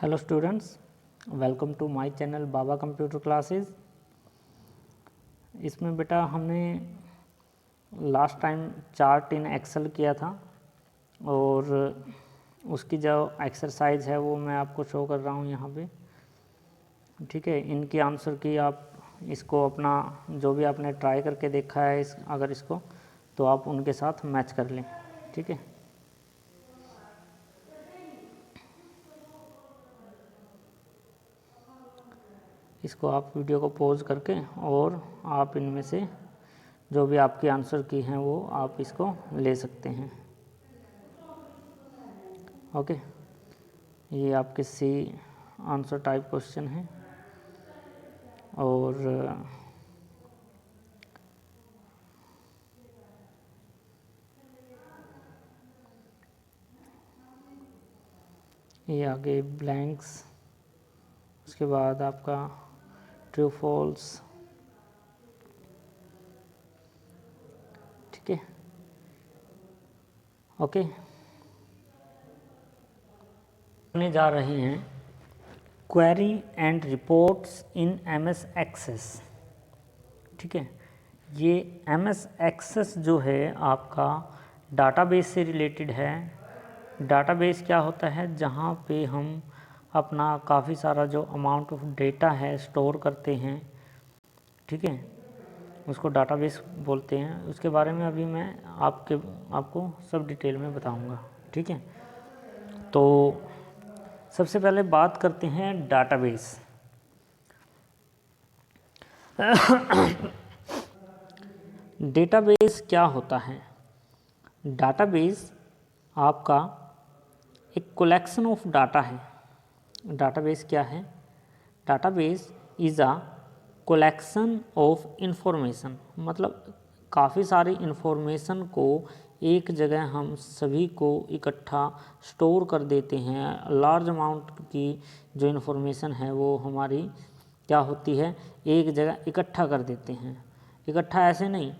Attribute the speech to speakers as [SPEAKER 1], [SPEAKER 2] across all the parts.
[SPEAKER 1] Hello students, welcome to my channel Baba computer classes. इसमें बेटा हमने last time chart in Excel किया था और उसकी जो एक्सरसाइज है वो मैं आपको शो कर रहा हूँ यहाँ पे। ठीक है, इनकी आंसर की आप इसको अपना जो भी आपने ट्राई करके देखा है अगर इसको तो आप उनके साथ मैच कर लें। ठीक है, इसको आप वीडियो को पॉज करके और आप इनमें से जो भी आपकी आंसर की हैं वो आप इसको ले सकते हैं। ओके, ये आपके सी आंसर टाइप क्वेश्चन है और ये आगे ब्लैंक्स, उसके बाद आपका ट्रू फॉल्स। ठीक है, ओके, करने जा रहे हैं query and reports in MS Access. ठीक है, ये एमएस एक्सेस जो है आपका डाटाबेस से रिलेटेड है। डाटाबेस क्या होता है, जहाँ पे हम अपना काफ़ी सारा जो अमाउंट ऑफ डेटा है स्टोर करते हैं। ठीक है, उसको डाटाबेस बोलते हैं। उसके बारे में अभी मैं आपको सब डिटेल में बताऊंगा। ठीक है, तो सबसे पहले बात करते हैं डाटाबेस। डेटाबेस क्या होता है? डाटाबेस आपका एक कलेक्शन ऑफ डाटा है। डाटाबेस क्या है? Database is a collection of information, मतलब काफ़ी सारी इंफॉर्मेशन को एक जगह हम सभी को इकट्ठा स्टोर कर देते हैं। लार्ज अमाउंट की जो इंफॉर्मेशन है वो हमारी क्या होती है, एक जगह इकट्ठा कर देते हैं। इकट्ठा ऐसे नहीं,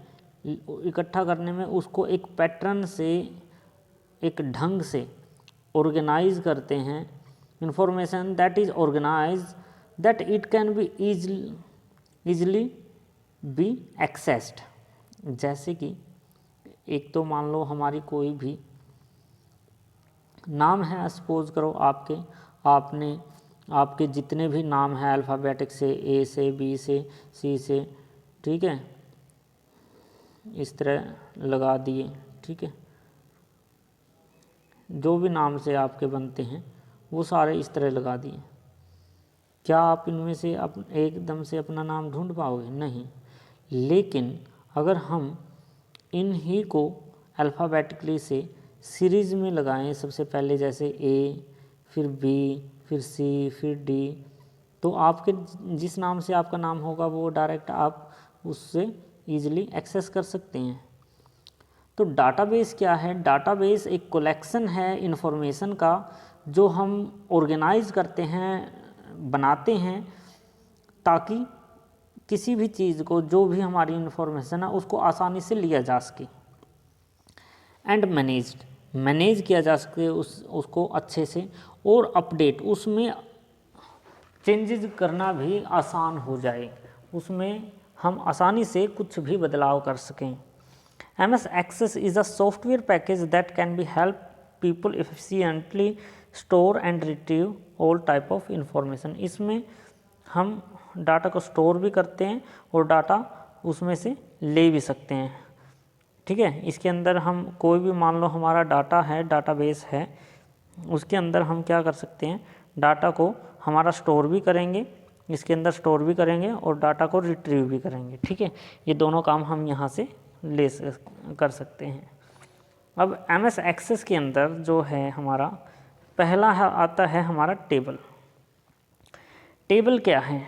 [SPEAKER 1] इकट्ठा करने में उसको एक पैटर्न से, एक ढंग से ऑर्गेनाइज करते हैं। Information that is organize that it can be easily be accessed. जैसे कि एक तो मान लो हमारी कोई भी नाम है, सपोज करो आपके जितने भी नाम हैं अल्फ़ाबेटिक से, ए से, बी से, सी से, ठीक है, इस तरह लगा दिए। ठीक है, जो भी नाम से आपके बनते हैं वो सारे इस तरह लगा दिए। क्या आप इनमें से एकदम से अपना नाम ढूंढ पाओगे? नहीं। लेकिन अगर हम इन ही को अल्फ़ाबेटिकली से सीरीज़ में लगाएं, सबसे पहले जैसे ए, फिर बी, फिर सी, फिर डी, तो आपके जिस नाम से आपका नाम होगा वो डायरेक्ट आप उससे ईजिली एक्सेस कर सकते हैं। तो डाटाबेस क्या है? डाटाबेस एक कलेक्शन है इंफॉर्मेशन का जो हम ऑर्गेनाइज करते हैं, बनाते हैं, ताकि किसी भी चीज़ को, जो भी हमारी इंफॉर्मेशन है उसको आसानी से लिया जा सके। एंड मैनेज किया जा सके उसको अच्छे से, और अपडेट, उसमें चेंजेस करना भी आसान हो जाए, उसमें हम आसानी से कुछ भी बदलाव कर सकें। MS Access is a software package that can be help people efficiently store and retrieve all type of information। इसमें हम डाटा को स्टोर भी करते हैं और डाटा उसमें से ले भी सकते हैं। ठीक है, इसके अंदर हम कोई भी, मान लो हमारा डाटा है, डाटाबेस है, उसके अंदर हम क्या कर सकते हैं, डाटा को हमारा स्टोर भी करेंगे, इसके अंदर स्टोर भी करेंगे और डाटा को रिट्रीव भी करेंगे। ठीक है, ये दोनों काम हम यहाँ से कर सकते हैं। अब MS एक्सेस के अंदर जो है हमारा पहला आता है हमारा टेबल। टेबल क्या है?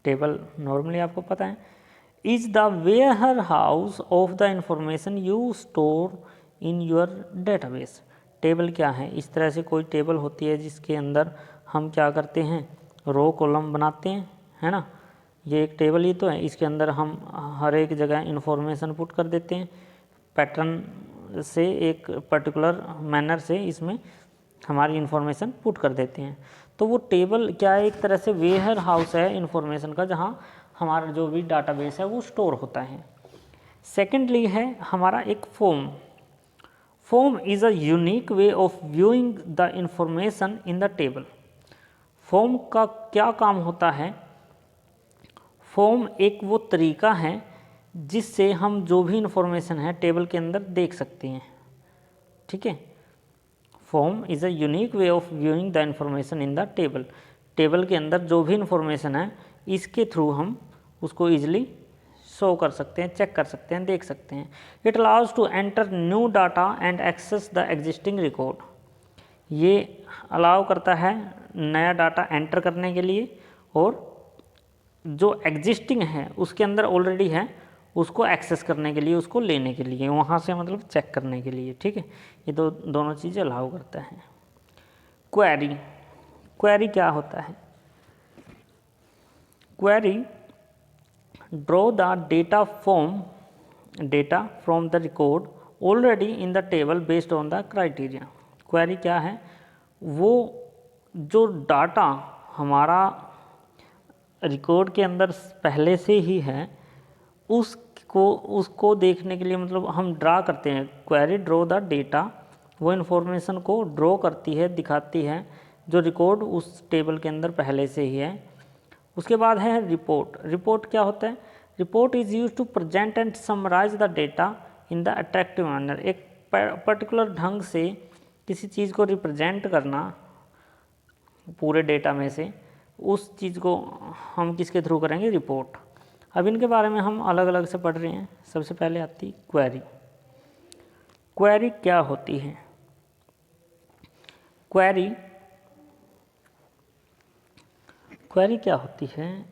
[SPEAKER 1] टेबल नॉर्मली आपको पता है, is the warehouse of the information you store in your database. Table क्या है? इस तरह से कोई टेबल होती है जिसके अंदर हम क्या करते हैं, रो कॉलम बनाते हैं, है ना। ये एक टेबल ही तो है, इसके अंदर हम हर एक जगह इंफॉर्मेशन पुट कर देते हैं, पैटर्न से, एक पर्टिकुलर मैनर से इसमें हमारी इंफॉर्मेशन पुट कर देते हैं। तो वो टेबल क्या है, एक तरह से वेयर हाउस है इन्फॉर्मेशन का, जहाँ हमारा जो भी डाटाबेस है वो स्टोर होता है। सेकेंडली है हमारा एक form. Form is a unique way of viewing the information in the table. Form का क्या काम होता है? फॉर्म एक वो तरीका है जिससे हम जो भी इंफॉर्मेशन है टेबल के अंदर देख सकते हैं। ठीक है, form is a unique way of viewing the information in the table. Table के अंदर जो भी इंफॉर्मेशन है इसके थ्रू हम उसको ईजिली शो कर सकते हैं, चेक कर सकते हैं, देख सकते हैं। It allows to enter new data and access the existing record. ये अलाउ करता है नया डाटा एंटर करने के लिए, और जो एग्जिस्टिंग है उसके अंदर ऑलरेडी है उसको एक्सेस करने के लिए, उसको लेने के लिए, वहाँ से मतलब चेक करने के लिए। ठीक है, ये दोनों चीज़ें अलाउ करता है। क्वेरी, क्वेरी क्या होता है? Query draw the data from the record already in the table based on the criteria. Query क्या है? वो जो डाटा हमारा रिकॉर्ड के अंदर पहले से ही है उसको देखने के लिए मतलब हम ड्रा करते हैं। क्वेरी ड्रॉ द डेटा, वो इन्फॉर्मेशन को ड्रॉ करती है, दिखाती है जो रिकॉर्ड उस टेबल के अंदर पहले से ही है। उसके बाद है रिपोर्ट। रिपोर्ट क्या होता है? Report is use to present and summarize the data in the attractive manner. एक पर्टिकुलर ढंग से किसी चीज़ को रिप्रेजेंट करना पूरे डेटा में से, उस चीज़ को हम किसके थ्रू करेंगे? रिपोर्ट। अब इनके बारे में हम अलग अलग से पढ़ रहे हैं। सबसे पहले आती क्वेरी। क्वेरी क्या होती है? क्वेरी क्या होती है?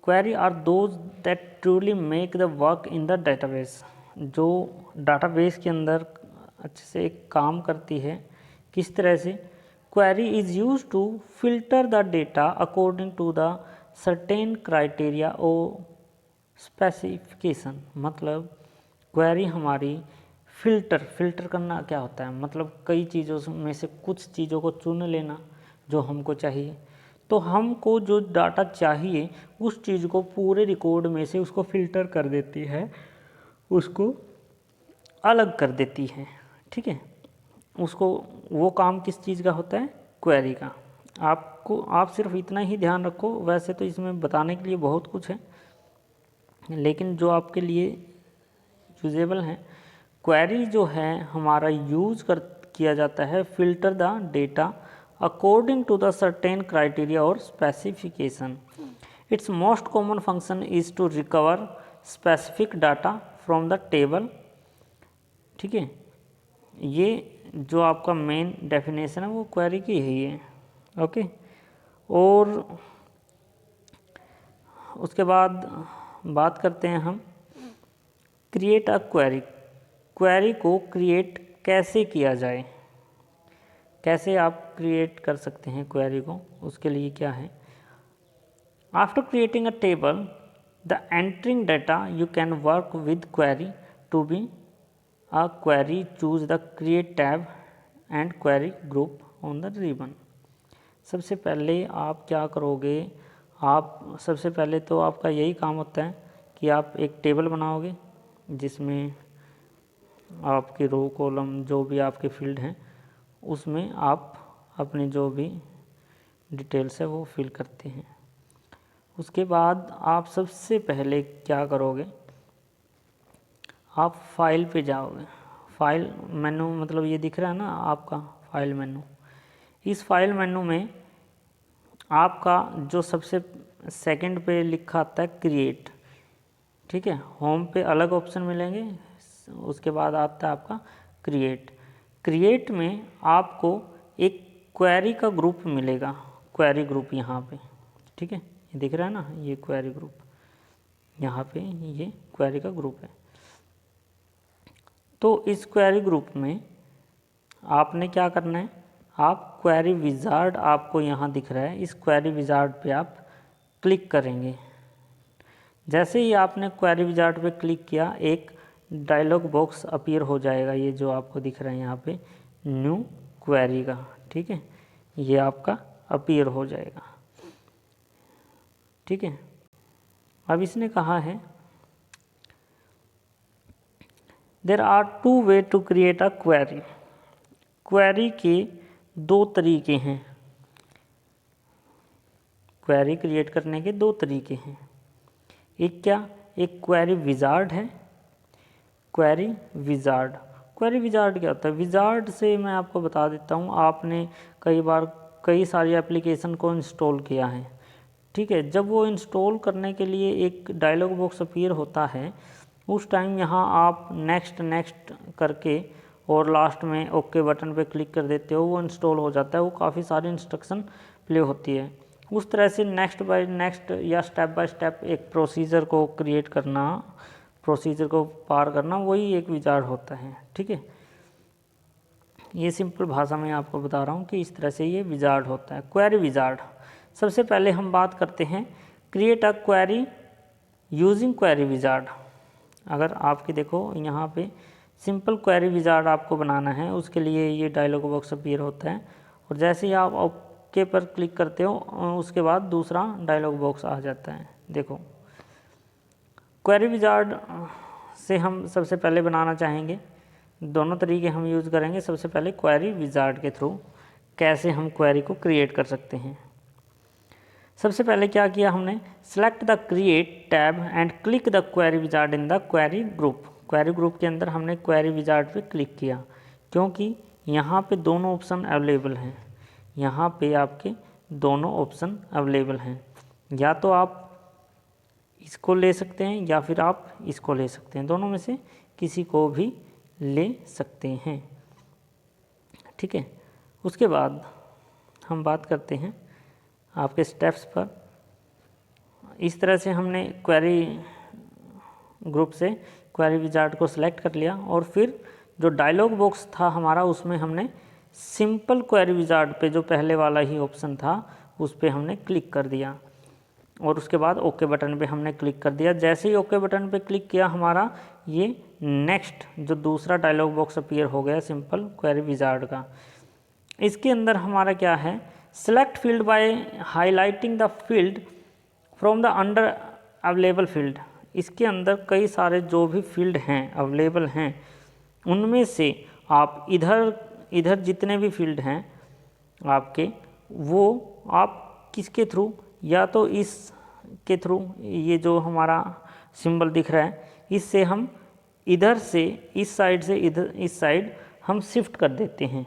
[SPEAKER 1] Query are those that truly make the work in the database. जो डाटाबेस के अंदर अच्छे से एक काम करती है। किस तरह से? Query is use to filter the data according to the certain criteria और स्पेसिफिकेशन। मतलब क्वेरी हमारी फिल्टर करना क्या होता है? मतलब कई चीज़ों में से कुछ चीज़ों को चुन लेना जो हमको चाहिए। तो हमको जो डाटा चाहिए उस चीज़ को पूरे रिकॉर्ड में से उसको फिल्टर कर देती है, उसको अलग कर देती है। ठीक है, उसको वो काम किस चीज़ का होता है? क्वेरी का। आप सिर्फ इतना ही ध्यान रखो। वैसे तो इसमें बताने के लिए बहुत कुछ है, लेकिन जो आपके लिए यूजेबल है, क्वेरी जो है हमारा किया जाता है filter the data according to the certain criteria और specification. Its most common function is to recover specific data from the table. ठीक है, ये जो आपका मेन डेफिनेशन है वो क्वेरी की यही है। ओके, और उसके बाद बात करते हैं हम क्रिएट अ क्वेरी। क्वेरी को क्रिएट कैसे किया जाए? कैसे आप क्रिएट कर सकते हैं क्वेरी को? उसके लिए क्या है? After creating a table the entering data you can work with query to be a query, choose the create tab and query group on the ribbon. सबसे पहले आप क्या करोगे? आप सबसे पहले तो आपका यही काम होता है कि आप एक टेबल बनाओगे जिसमें आपके रो कॉलम जो भी आपके फील्ड हैं उसमें आप अपनी जो भी डिटेल्स है वो फिल करते हैं। उसके बाद आप सबसे पहले क्या करोगे? आप फाइल पे जाओगे। फाइल मेनू मतलब ये दिख रहा है ना आपका फाइल मेनू। इस फाइल मेनू में आपका जो सबसे सेकंड पे लिखा आता है क्रिएट। ठीक है, होम पे अलग ऑप्शन मिलेंगे, उसके बाद आता है आपका क्रिएट। क्रिएट में आपको एक क्वेरी का ग्रुप मिलेगा, क्वेरी ग्रुप यहाँ पे। ठीक है, ये दिख रहा है ना, ये क्वेरी ग्रुप, यहाँ पे ये क्वेरी का ग्रुप है। तो इस क्वेरी ग्रुप में आपने क्या करना है? आप क्वेरी विजार्ड आपको यहाँ दिख रहा है, इस क्वेरी विजार्ड पे आप क्लिक करेंगे। जैसे ही आपने क्वेरी विजार्ड पे क्लिक किया एक डायलॉग बॉक्स अपीयर हो जाएगा, ये जो आपको दिख रहा है यहाँ पे न्यू क्वेरी का। ठीक है, ये आपका अपीयर हो जाएगा। ठीक है, अब इसने कहा है there are 2 way to create a query. Query के 2 तरीके हैं, क्वेरी क्रिएट करने के 2 तरीके हैं। एक क्या, एक क्वेरी विजार्ड है, क्वेरी विजार्ड। क्वेरी विजार्ड क्या होता है? विजार्ड से मैं आपको बता देता हूँ, आपने कई बार कई सारी एप्लीकेशन को इंस्टॉल किया है, ठीक है। जब वो इंस्टॉल करने के लिए एक डायलॉग बॉक्स अपीयर होता है, उस टाइम यहाँ आप नेक्स्ट नेक्स्ट करके और लास्ट में ओके बटन पे क्लिक कर देते हो, वो इंस्टॉल हो जाता है। वो काफ़ी सारी इंस्ट्रक्शन प्ले होती है। उस तरह से नेक्स्ट बाय नेक्स्ट या स्टेप बाय स्टेप एक प्रोसीजर को क्रिएट करना, प्रोसीजर को पार करना, वही एक विजार्ड होता है। ठीक है, ये सिंपल भाषा में आपको बता रहा हूँ कि इस तरह से ये विजार्ड होता है, क्वेरी विजार्ड। सबसे पहले हम बात करते हैं create a query using query wizard. अगर आपकी देखो यहाँ पे सिंपल क्वेरी विजार्ड आपको बनाना है, उसके लिए ये डायलॉग बॉक्स अपीयर होता है, और जैसे ही आप ओके पर क्लिक करते हो उसके बाद दूसरा डायलॉग बॉक्स आ जाता है। देखो क्वेरी विजार्ड से हम सबसे पहले बनाना चाहेंगे, दोनों तरीके हम यूज़ करेंगे। सबसे पहले क्वेरी विजार्ड के थ्रू कैसे हम क्वेरी को क्रिएट कर सकते हैं। सबसे पहले क्या किया हमने, select the create tab and click the query wizard in the query group. Query group के अंदर हमने क्वेरी विजार्ड पे क्लिक किया, क्योंकि यहाँ पे दोनों ऑप्शन अवेलेबल हैं। यहाँ पे आपके दोनों ऑप्शन अवेलेबल हैं, या तो आप इसको ले सकते हैं या फिर आप इसको ले सकते हैं, दोनों में से किसी को भी ले सकते हैं। ठीक है, उसके बाद हम बात करते हैं आपके स्टेप्स पर। इस तरह से हमने क्वेरी ग्रुप से क्वेरी विजार्ड को सिलेक्ट कर लिया, और फिर जो डायलॉग बॉक्स था हमारा उसमें हमने सिंपल क्वेरी विजार्ड पे जो पहले वाला ही ऑप्शन था उस पर हमने क्लिक कर दिया, और उसके बाद ओके बटन पे हमने क्लिक कर दिया। जैसे ही ओके बटन पे क्लिक किया हमारा ये नेक्स्ट जो दूसरा डायलॉग बॉक्स अपीयर हो गया सिंपल क्वेरी विजार्ड का। इसके अंदर हमारा क्या है, select field by highlighting the field from the under available field. इसके अंदर कई सारे जो भी फील्ड हैं अवेलेबल हैं, उनमें से आप इधर जितने भी फील्ड हैं आपके, वो आप किसके थ्रू, या तो इस के थ्रू, ये जो हमारा सिंबल दिख रहा है इससे हम इधर से इस साइड से इधर इस साइड हम शिफ्ट कर देते हैं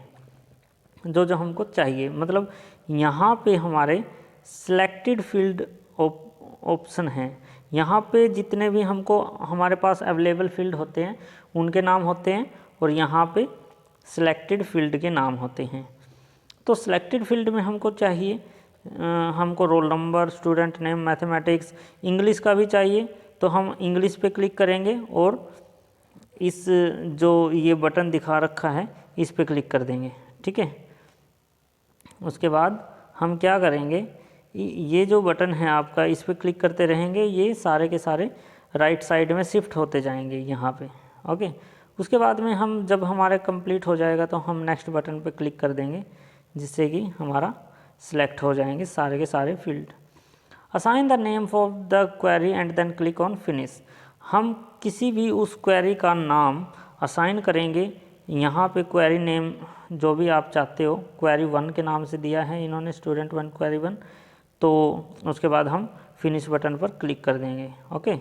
[SPEAKER 1] जो जो हमको चाहिए। मतलब यहाँ पे हमारे सिलेक्टेड फील्ड ऑप्शन हैं, यहाँ पे जितने भी हमको हमारे पास अवेलेबल फील्ड होते हैं उनके नाम होते हैं, और यहाँ पे सिलेक्टेड फील्ड के नाम होते हैं। तो सिलेक्टेड फील्ड में हमको चाहिए, हमको roll number, student name, mathematics, English का भी चाहिए, तो हम इंग्लिश पे क्लिक करेंगे और इस जो ये बटन दिखा रखा है इस पे क्लिक कर देंगे। ठीक है, उसके बाद हम क्या करेंगे, ये जो बटन है आपका इस पे क्लिक करते रहेंगे, ये सारे के सारे राइट साइड में शिफ्ट होते जाएंगे यहाँ पे। ओके, उसके बाद में हम जब हमारे कंप्लीट हो जाएगा तो हम नेक्स्ट बटन पे क्लिक कर देंगे, जिससे कि हमारा सिलेक्ट हो जाएंगे सारे के सारे field. Assign the name for the query and then click on finish. हम किसी भी उस क्वेरी का नाम असाइन करेंगे, यहाँ पे क्वेरी नेम जो भी आप चाहते हो, क्वेरी 1 के नाम से दिया है इन्होंने, स्टूडेंट 1 क्वेरी 1, तो उसके बाद हम फिनिश बटन पर क्लिक कर देंगे। ओके,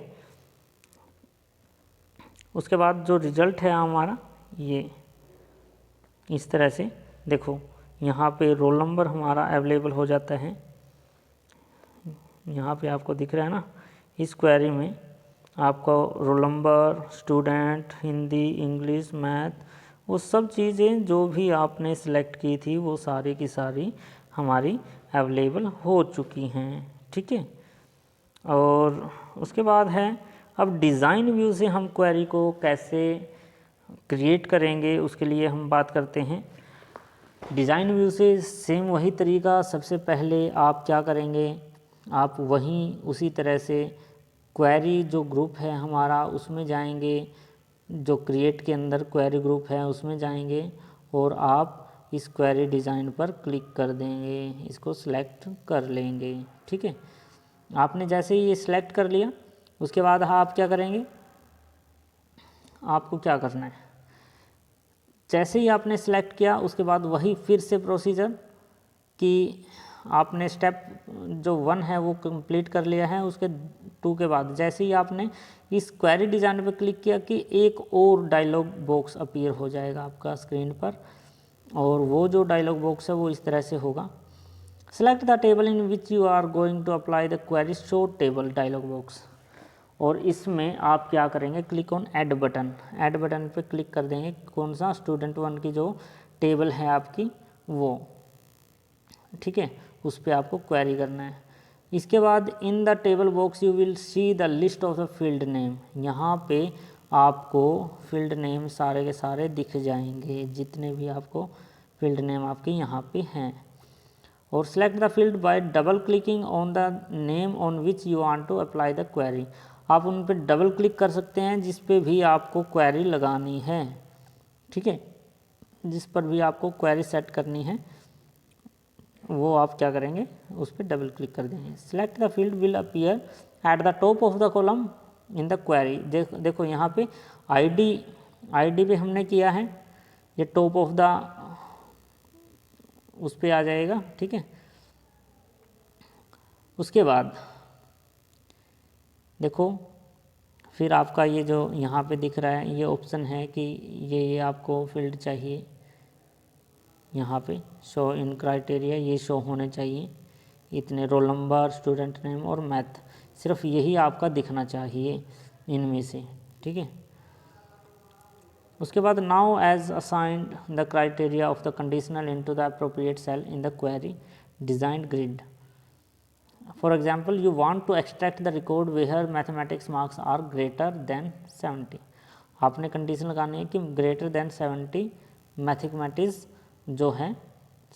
[SPEAKER 1] उसके बाद जो रिज़ल्ट है हमारा ये इस तरह से देखो, यहाँ पे रोल नंबर हमारा अवेलेबल हो जाता है, यहाँ पे आपको दिख रहा है ना, इस क्वेरी में आपको roll number, student, Hindi, English, math, वो सब चीज़ें जो भी आपने सेलेक्ट की थी वो सारी की सारी हमारी अवेलेबल हो चुकी हैं। ठीक है, और उसके बाद है अब डिज़ाइन व्यू से हम क्वेरी को कैसे क्रिएट करेंगे, उसके लिए हम बात करते हैं। डिज़ाइन व्यू से सेम वही तरीका, सबसे पहले आप क्या करेंगे, आप वहीं उसी तरह से क्वेरी जो ग्रुप है हमारा उसमें जाएंगे, जो क्रिएट के अंदर क्वेरी ग्रुप है उसमें जाएंगे, और आप इस क्वेरी डिज़ाइन पर क्लिक कर देंगे, इसको सिलेक्ट कर लेंगे। ठीक है, आपने जैसे ही ये सिलेक्ट कर लिया उसके बाद आप क्या करेंगे, आपको क्या करना है, जैसे ही आपने सिलेक्ट किया उसके बाद वही फिर से प्रोसीजर कि आपने स्टेप जो 1 है वो कंप्लीट कर लिया है, उसके 2 के बाद जैसे ही आपने इस क्वेरी डिज़ाइन पर क्लिक किया कि एक और डायलॉग बॉक्स अपीयर हो जाएगा आपका स्क्रीन पर, और वो जो डायलॉग बॉक्स है वो इस तरह से होगा, select the table in which you are going to apply the query show table dialog box. और इसमें आप क्या करेंगे, click on add button, add button पे क्लिक कर देंगे, कौन सा, स्टूडेंट 1 की जो टेबल है आपकी वो, ठीक है, उस पर आपको क्वेरी करना है। इसके बाद in the table box you will see the list of the field name, यहाँ पे आपको फील्ड नेम सारे के सारे दिख जाएंगे, जितने भी आपको फील्ड नेम आपके यहाँ पे हैं। और select the field by double clicking on the name on which you want to apply the query, आप उन पर डबल क्लिक कर सकते हैं जिस पे भी आपको क्वेरी लगानी है। ठीक है, जिस पर भी आपको क्वेरी सेट करनी है वो आप क्या करेंगे, उस पर डबल क्लिक कर देंगे। Select the field will appear at the top of the column in the query, देखो यहाँ पे आईडी पे हमने किया है, ये टॉप ऑफ द उस पर आ जाएगा। ठीक है, उसके बाद देखो फिर आपका ये जो यहाँ पे दिख रहा है ये ऑप्शन है कि ये आपको फील्ड चाहिए, यहाँ पे शो इन क्राइटेरिया ये शो होने चाहिए, इतने रोल नंबर, स्टूडेंट नेम और मैथ, सिर्फ यही आपका दिखना चाहिए इनमें से। ठीक है, उसके बाद now as assigned the criteria of the conditional into the appropriate cell in the query design grid. For example you want to extract the record where mathematics marks are greater than 70, आपने condition लगानी है कि greater than 70 mathematics जो है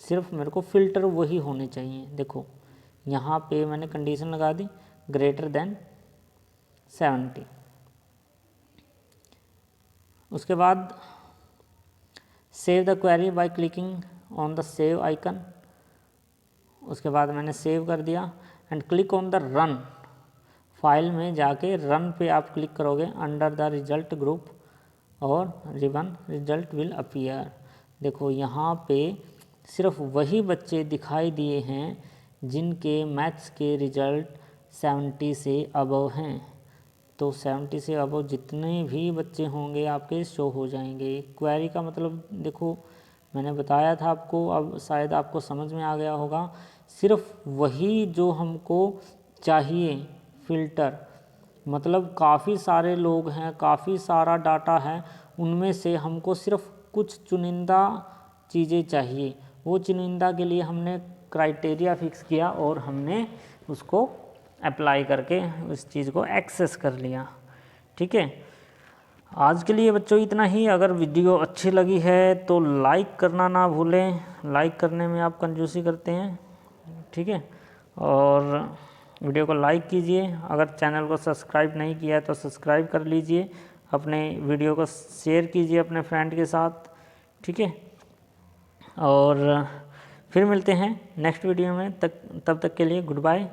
[SPEAKER 1] सिर्फ मेरे को filter वही होने चाहिए। देखो यहाँ पे मैंने कंडीशन लगा दी ग्रेटर देन 70। उसके बाद save the query by clicking on the save icon, उसके बाद मैंने सेव कर दिया and click on the run, file में जाके रन पे आप क्लिक करोगे अंडर द रिजल्ट ग्रुप और रिबन रिजल्ट विल अपीयर। देखो यहाँ पे सिर्फ वही बच्चे दिखाई दिए हैं जिनके मैथ्स के रिजल्ट 70 से अबव हैं, तो 70 से अबव जितने भी बच्चे होंगे आपके शो हो जाएंगे। क्वेरी का मतलब देखो मैंने बताया था आपको, अब शायद आपको समझ में आ गया होगा, सिर्फ वही जो हमको चाहिए फ़िल्टर, मतलब काफ़ी सारे लोग हैं, काफ़ी सारा डाटा है, उनमें से हमको सिर्फ कुछ चुनिंदा चीज़ें चाहिए, वो चुनिंदा के लिए हमने क्राइटेरिया फिक्स किया और हमने उसको अप्लाई करके उस चीज़ को एक्सेस कर लिया। ठीक है, आज के लिए बच्चों इतना ही। अगर वीडियो अच्छी लगी है तो लाइक करना ना भूलें, लाइक करने में आप कंजूसी करते हैं। ठीक है, और वीडियो को लाइक कीजिए, अगर चैनल को सब्सक्राइब नहीं किया है तो सब्सक्राइब कर लीजिए, अपने वीडियो को शेयर कीजिए अपने फ्रेंड के साथ। ठीक है, और फिर मिलते हैं नेक्स्ट वीडियो में, तब तक के लिए गुड बाय।